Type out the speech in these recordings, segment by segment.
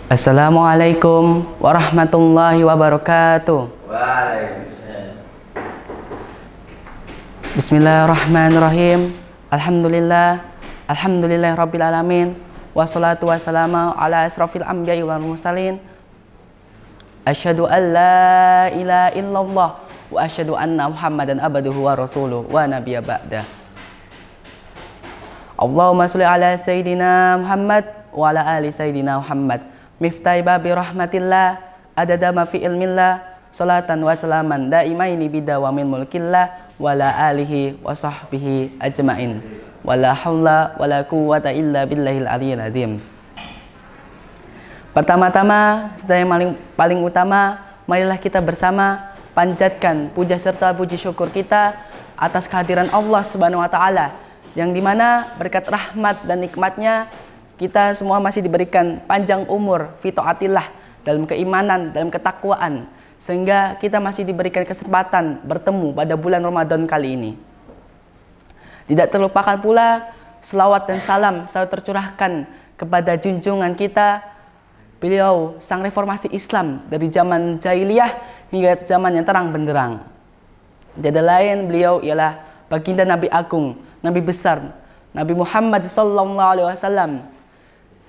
Assalamualaikum warahmatullahi wabarakatuh. Waalaikumsalam. Bismillahirrahmanirrahim. Alhamdulillahirabbil alamin. Wassalatu wassalamu ala asrofil anbiya'i wal mursalin. Asyhadu an la ilaha illallah wa asyhadu anna Muhammadan abduhu wa rasuluh wa nabiyya ba'da. Allahumma sholli ala sayyidina Muhammad wa ala ali sayyidina Muhammad. Miftai babi rahmatillah adada ma fi ilmillah salatan wa salaman daimaini bidawamin mulkillah wala alihi wa sahbihi ajmain wala haula wala quwwata illa billahil aliyyil azim. Pertama-tama, yang paling utama, marilah kita bersama panjatkan puja serta puji syukur kita atas kehadiran Allah Subhanahu wa taala, yang dimana berkat rahmat dan nikmatnya kita semua masih diberikan panjang umur, fi taatillah, dalam keimanan, dalam ketakwaan, sehingga kita masih diberikan kesempatan bertemu pada bulan Ramadan kali ini. Tidak terlupakan pula selawat dan salam selalu tercurahkan kepada junjungan kita, beliau sang reformasi Islam dari zaman jahiliyah hingga zaman yang terang benderang. Tiada lain beliau ialah baginda Nabi Agung, Nabi besar, Nabi Muhammad SAW,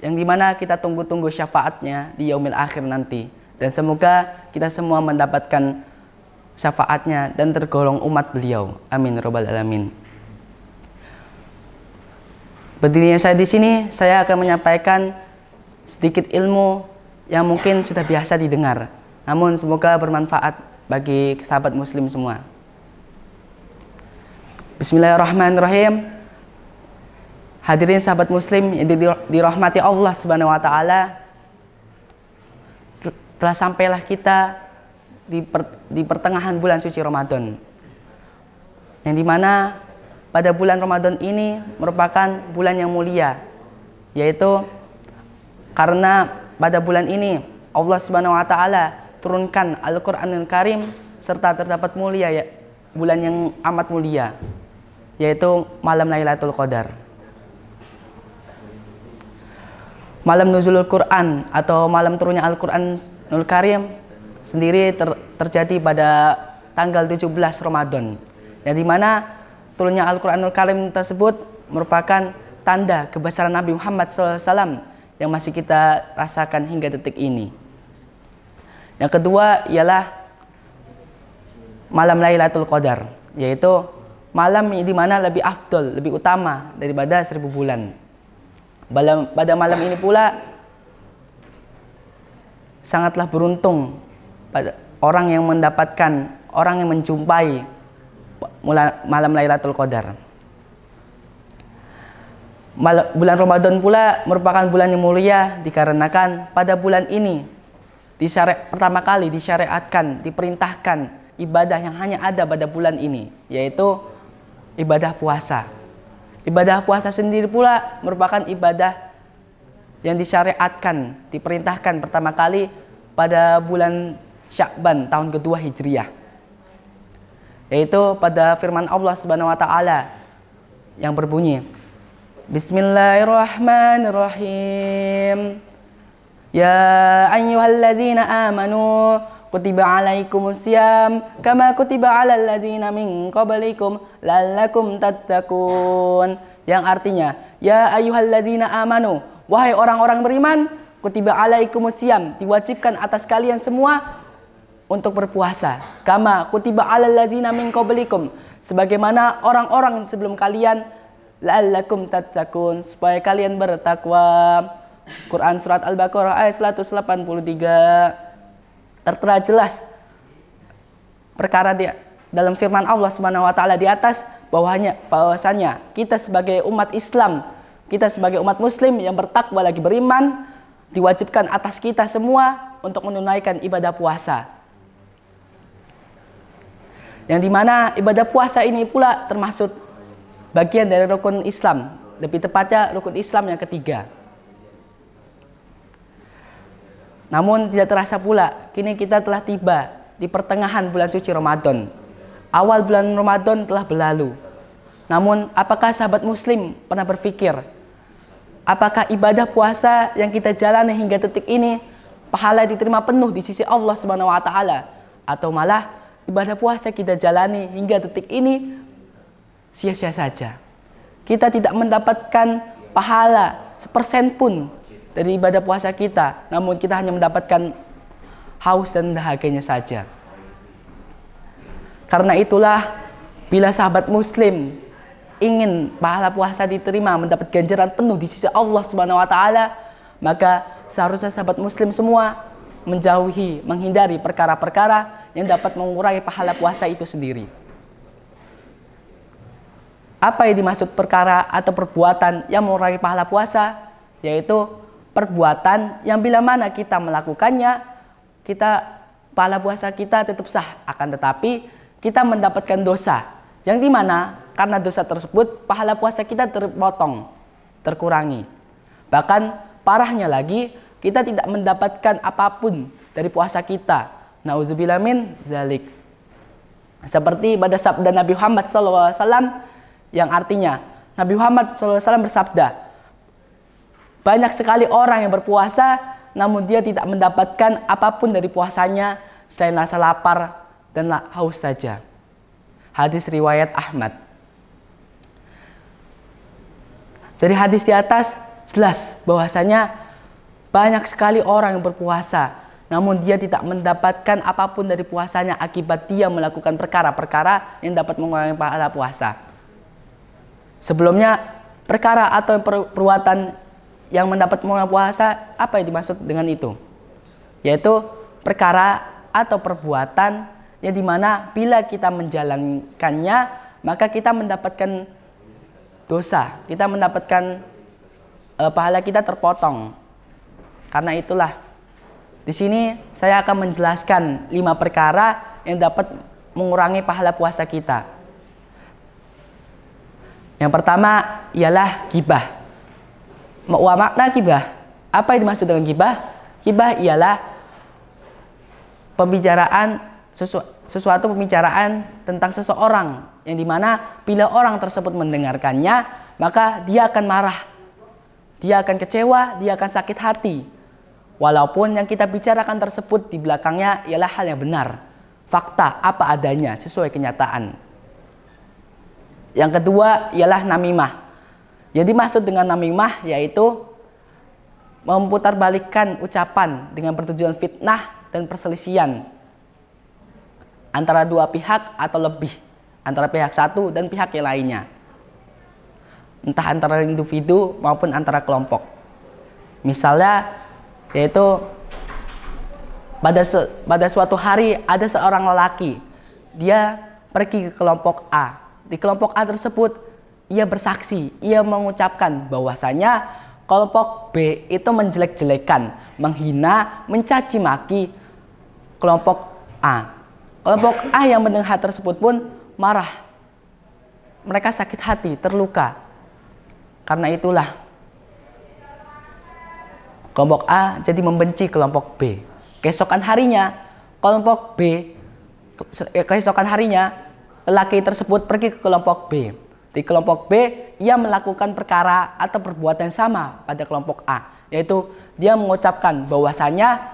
yang dimana kita tunggu-tunggu syafaatnya di yaumil akhir nanti. Dan semoga kita semua mendapatkan syafaatnya dan tergolong umat beliau. Amin robbal alamin. Berdirinya saya di sini, saya akan menyampaikan sedikit ilmu yang mungkin sudah biasa didengar, namun semoga bermanfaat bagi sahabat muslim semua. Bismillahirrahmanirrahim. Hadirin sahabat muslim yang dirahmati Allah Subhanahu wa taala, telah sampailah kita di pertengahan bulan suci Ramadan, yang dimana pada bulan Ramadan ini merupakan bulan yang mulia, yaitu karena pada bulan ini Allah Subhanahu wa taala turunkan Al-Qur'anul Karim, serta terdapat mulia ya, bulan yang amat mulia, yaitu malam Lailatul Qadar. Malam nuzulul Quran atau malam turunnya Al-Qur'anul Karim sendiri terjadi pada tanggal 17 Ramadan, yang dimana turunnya Al-Qur'anul Karim tersebut merupakan tanda kebesaran Nabi Muhammad SAW yang masih kita rasakan hingga detik ini. Yang kedua ialah malam Lailatul Qadar, yaitu malam di mana lebih afdol, lebih utama daripada 1000 bulan. Pada malam ini pula sangatlah beruntung pada orang yang mendapatkan, orang yang menjumpai malam Lailatul Qadar. Bulan Ramadan pula merupakan bulan yang mulia dikarenakan pada bulan ini pertama kali disyariatkan, diperintahkan ibadah yang hanya ada pada bulan ini, yaitu ibadah puasa. Ibadah puasa sendiri pula merupakan ibadah yang disyariatkan, diperintahkan pertama kali pada bulan Sya'ban tahun kedua Hijriah, yaitu pada firman Allah Subhanahu wa taala yang berbunyi, Bismillahirrahmanirrahim. Ya ayyuhallazina amanu kutiba alaikumusiyam kama kutiba alal ladzina min qablikum la'allakum tattaqun. Yang artinya, ya ayyuhalladzina amanu, wahai orang-orang beriman, kutiba alaikumusiyam, diwajibkan atas kalian semua untuk berpuasa, kama kutiba alal ladzina min qablikum, sebagaimana orang-orang sebelum kalian, la'allakum tattaqun, supaya kalian bertakwa. Quran surat Al-Baqarah ayat 183. Tertera jelas perkara dalam firman Allah Subhanahu wa taala di atas bahwasanya kita sebagai umat Islam, kita sebagai umat muslim yang bertakwa lagi beriman, diwajibkan atas kita semua untuk menunaikan ibadah puasa. Yang dimana ibadah puasa ini pula termasuk bagian dari rukun Islam, lebih tepatnya rukun Islam yang ketiga. Namun tidak terasa pula, kini kita telah tiba di pertengahan bulan suci Ramadan. Awal bulan Ramadan telah berlalu. Namun, apakah sahabat muslim pernah berpikir Apakah ibadah puasa yang kita jalani hingga detik ini pahala diterima penuh di sisi Allah Subhanahu wa taala, atau malah ibadah puasa kita jalani hingga detik ini sia-sia saja. Kita tidak mendapatkan pahala 1% pun dari ibadah puasa kita, namun kita hanya mendapatkan haus dan dahaganya saja. Karena itulah, bila sahabat muslim ingin pahala puasa diterima, mendapat ganjaran penuh di sisi Allah Subhanahu wa taala, maka seharusnya sahabat muslim semua menjauhi, menghindari perkara-perkara yang dapat mengurangi pahala puasa itu sendiri. Apa yang dimaksud perkara atau perbuatan yang mengurangi pahala puasa? Yaitu perbuatan yang bila mana kita melakukannya, pahala puasa kita tetap sah, akan tetapi kita mendapatkan dosa, yang dimana karena dosa tersebut pahala puasa kita terpotong, terkurangi. Bahkan parahnya lagi, kita tidak mendapatkan apapun dari puasa kita. Nauzubillah min zalik. Seperti pada sabda Nabi Muhammad SAW, yang artinya Nabi Muhammad SAW bersabda, banyak sekali orang yang berpuasa namun dia tidak mendapatkan apapun dari puasanya selain rasa lapar dan haus saja. Hadis riwayat Ahmad. Dari hadis di atas jelas bahwasanya banyak sekali orang yang berpuasa namun dia tidak mendapatkan apapun dari puasanya akibat dia melakukan perkara-perkara yang dapat mengurangi pahala puasa. Sebelumnya, perkara atau perbuatan yang mendapat mengurangi puasa, apa yang dimaksud dengan itu? Yaitu perkara atau perbuatan yang dimana bila kita menjalankannya maka kita mendapatkan dosa, kita mendapatkan pahala kita terpotong. Karena itulah di sini saya akan menjelaskan 5 perkara yang dapat mengurangi pahala puasa kita. Yang pertama ialah ghibah. Makna ghibah. Apa yang dimaksud dengan ghibah? Ghibah ialah pembicaraan, sesuatu pembicaraan tentang seseorang yang dimana bila orang tersebut mendengarkannya maka dia akan marah, dia akan kecewa, dia akan sakit hati, walaupun yang kita bicarakan tersebut di belakangnya ialah hal yang benar, fakta apa adanya sesuai kenyataan. Yang kedua ialah namimah. Yang dimaksud dengan namimah yaitu memutarbalikkan ucapan dengan bertujuan fitnah dan perselisihan antara dua pihak atau lebih, antara pihak satu dan pihak yang lainnya, entah antara individu maupun antara kelompok. Misalnya yaitu pada suatu hari ada seorang lelaki, dia pergi ke kelompok A. Di kelompok A tersebut ia bersaksi, ia mengucapkan bahwasanya kelompok B itu menjelek-jelekan, menghina, mencaci maki kelompok A. Kelompok A yang mendengar tersebut pun marah. Mereka sakit hati, terluka. Karena itulah kelompok A jadi membenci kelompok B. Keesokan harinya lelaki tersebut pergi ke kelompok B. Di kelompok B ia melakukan perkara atau perbuatan yang sama pada kelompok A, yaitu dia mengucapkan bahwasanya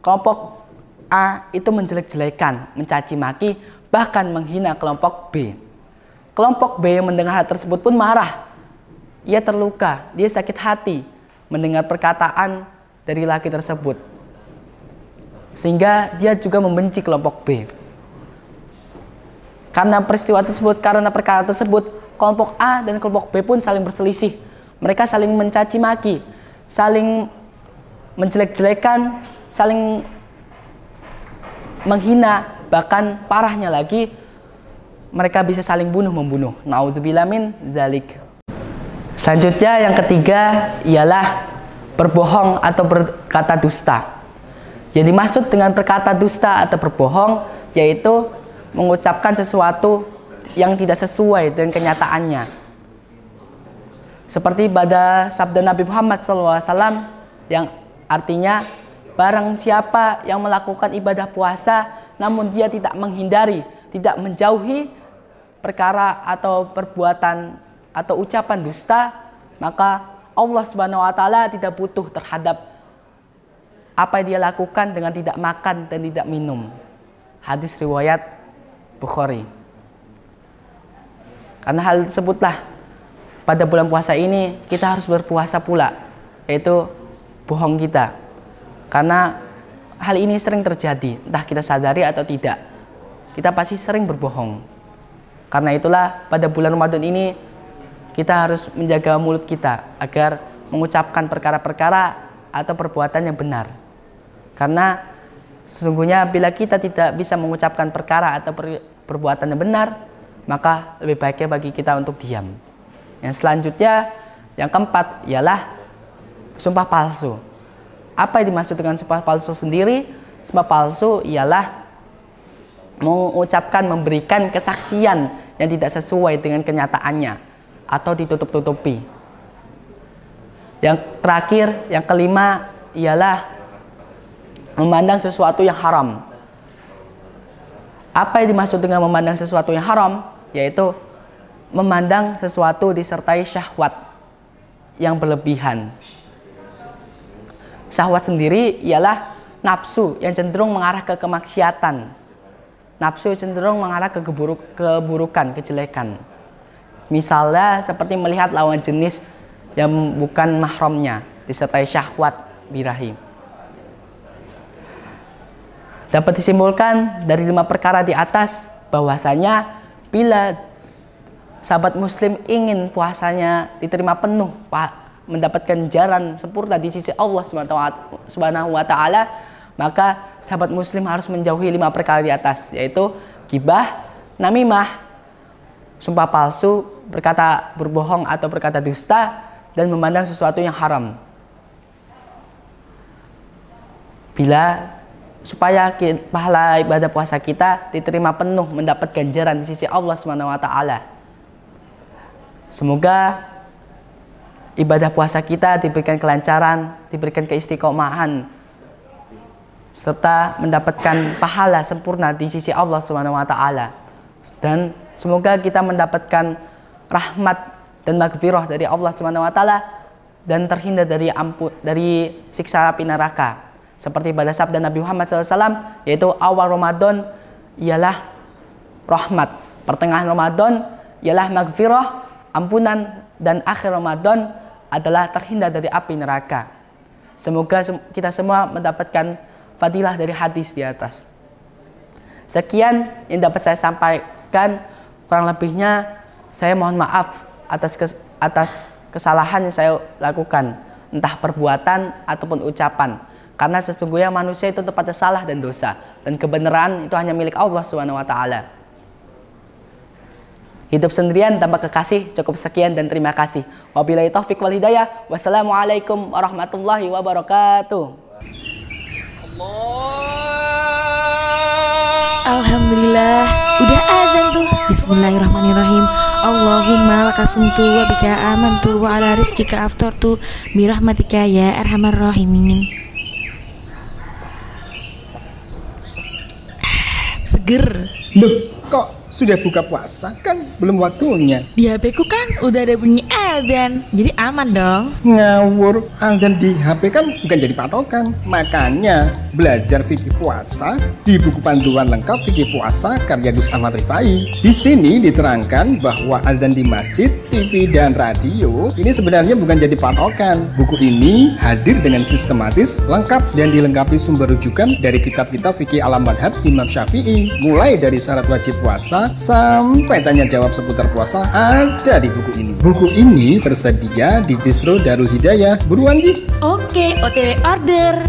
kelompok A itu menjelek-jelekan, mencaci maki, bahkan menghina kelompok B. Kelompok B yang mendengar hal tersebut pun marah. Ia terluka, dia sakit hati mendengar perkataan dari laki tersebut. Sehingga dia juga membenci kelompok B. Karena peristiwa tersebut, karena perkara tersebut, kelompok A dan kelompok B pun saling berselisih. Mereka saling mencaci maki, saling menjelek-jelekan, saling menghina, bahkan parahnya lagi mereka bisa saling bunuh-membunuh. Nauzubillah min zalik. Selanjutnya yang ketiga ialah berbohong atau berkata dusta. Yang dimaksud dengan berkata dusta atau berbohong yaitu mengucapkan sesuatu yang tidak sesuai dengan kenyataannya. Seperti pada sabda Nabi Muhammad SAW yang artinya barang siapa yang melakukan ibadah puasa namun dia tidak menghindari, tidak menjauhi perkara atau perbuatan atau ucapan dusta, maka Allah Subhanahu wa taala tidak butuh terhadap apa yang dia lakukan dengan tidak makan dan tidak minum. Hadis riwayat Bukhari. Karena hal tersebutlah pada bulan puasa ini kita harus berpuasa pula, yaitu bohong kita. Karena hal ini sering terjadi, entah kita sadari atau tidak. Kita pasti sering berbohong. Karena itulah pada bulan Ramadan ini kita harus menjaga mulut kita agar mengucapkan perkara-perkara atau perbuatan yang benar. Karena sesungguhnya bila kita tidak bisa mengucapkan perkara atau perbuatan yang benar, maka lebih baiknya bagi kita untuk diam. Yang selanjutnya, yang keempat ialah sumpah palsu. Apa yang dimaksud dengan sumpah palsu sendiri? Sumpah palsu ialah mengucapkan, memberikan kesaksian yang tidak sesuai dengan kenyataannya atau ditutup-tutupi. Yang terakhir, yang kelima ialah memandang sesuatu yang haram. Apa yang dimaksud dengan memandang sesuatu yang haram? Yaitu memandang sesuatu disertai syahwat yang berlebihan. Syahwat sendiri ialah nafsu yang cenderung mengarah ke kemaksiatan. Nafsu cenderung mengarah ke keburukan, kejelekan. Misalnya seperti melihat lawan jenis yang bukan mahramnya disertai syahwat birahi. Dapat disimpulkan dari 5 perkara di atas bahwasanya bila sahabat muslim ingin puasanya diterima penuh, mendapatkan jalan sempurna di sisi Allah Subhanahu wa taala, maka sahabat muslim harus menjauhi 5 perkara di atas, yaitu ghibah, namimah, sumpah palsu, berkata berbohong atau berkata dusta, dan memandang sesuatu yang haram. Supaya pahala ibadah puasa kita diterima penuh, mendapat ganjaran di sisi Allah Subhanahu wa taala. Semoga ibadah puasa kita diberikan kelancaran, diberikan keistiqomahan, serta mendapatkan pahala sempurna di sisi Allah Subhanahu wa taala. Dan semoga kita mendapatkan rahmat dan maghfirah dari Allah Subhanahu wa taala dan terhindar dari siksa api neraka. Seperti pada sabda Nabi Muhammad SAW, yaitu awal Ramadan ialah rahmat, pertengahan Ramadan ialah maghfirah, ampunan, dan akhir Ramadan adalah terhindar dari api neraka. Semoga kita semua mendapatkan fadilah dari hadis di atas. Sekian yang dapat saya sampaikan, kurang lebihnya saya mohon maaf atas kesalahan yang saya lakukan, entah perbuatan ataupun ucapan. Karena sesungguhnya manusia itu tempatnya salah dan dosa, dan kebenaran itu hanya milik Allah Subhanahu wa taala. Hidup sendirian tanpa kekasih. Cukup sekian dan terima kasih. Wabillahi taufik wal hidayah. Wassalamualaikum warahmatullahi wabarakatuh. Alhamdulillah, udah azan tuh. Bismillahirrahmanirrahim. Allahumma lakasumtu wa bika amantu wa ala rizkika aftartu birahmatika ya arhamar rahimin. Seger. Loh, kok sudah buka puasa? Kan belum waktunya. Di HP ku kan udah ada bunyi adzan, jadi aman dong. Ngawur, adzan di HP kan bukan jadi patokan. Makanya belajar fikih puasa di buku panduan lengkap fikih puasa karya Gus Ahmad Rifai. Di sini diterangkan bahwa adzan di masjid, TV, dan radio ini sebenarnya bukan jadi patokan. Buku ini hadir dengan sistematis, lengkap, dan dilengkapi sumber rujukan dari kitab-kitab fikih ala madhab Imam Syafi'i. Mulai dari syarat wajib puasa sampai tanya jawab seputar puasa ada di buku ini. Buku ini tersedia di distro Darul Hidayah. Buruan di. Oke, OTW order.